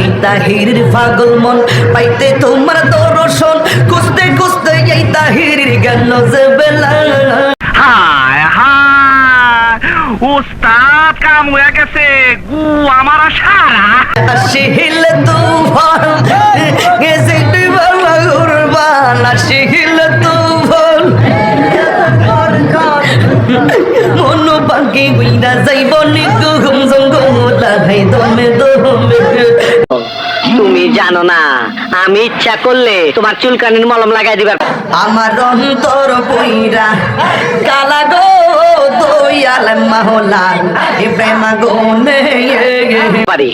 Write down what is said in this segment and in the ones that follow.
এই তাহিরের পাগল মন পাইতে তোমার দর্শন খুঁজতে খুঁজতে এই তাহিরের গেল যে বেলা হায় হায় ওস্তাদ কাম হয়ে গেছে গু আমার সারা আসিল তুফান গেছে বাবা কুরবান আসিল তুফান মন বাকি হইরা যাইব নিকু ঘুম জঙ্গম লাগাই দমে দমে তুমি জানো না আমি ইচ্ছা করলে তোমার চুলকানির মলম লাগাই দিবার আমার অন্তর পইরা কালা গো দয়াল মাহলাল এ প্রেম গুনে পারি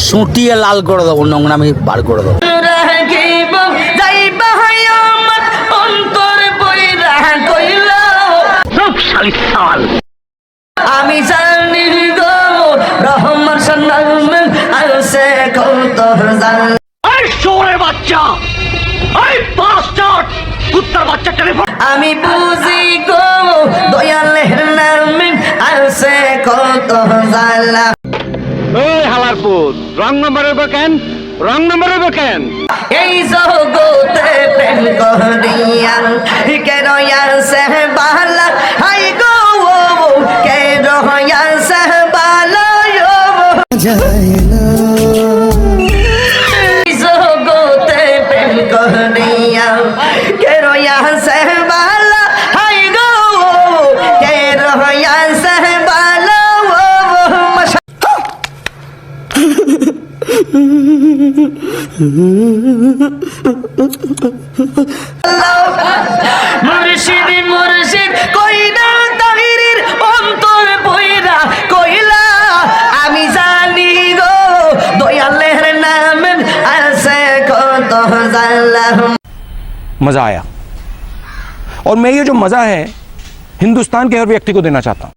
সুটিয়ে লাল করে দেবো নোংরা আমি বার করে দেবো রাখিব যাইবা আমার অন্তর পইরা কইলা সব শালি সাল আমি জানি গো রহমান সন্নাম আলসে কত জাল এই শোরের বাচ্চা এই বাস্টার্ড কুত্তার বাচ্চা টেলিফোন আমি বুঝি গো দয়ালের নামে আলসে কত জালা ওই হালারপুর রং নম্বরের কেন রং নম্বরের কেন এই জগতে প্রেম করিয়ান কে রয়াসে বালা হাই গো কে রয়াসে বালা এই জগতে প্রেম করিয়ান কে রয়াসে বালা হাই গো কে রয়াসে বালা মুর্শিদ মুর্শিদ কইনা তাহিরের অন্তর বইরা কইলা আমি জানি গো দয়ালের নামে আছে কত জালা मज़ा आया और मैं ये जो मज़ा है हिंदुस्तान के हर व्यक्ति को देना चाहता हूँ।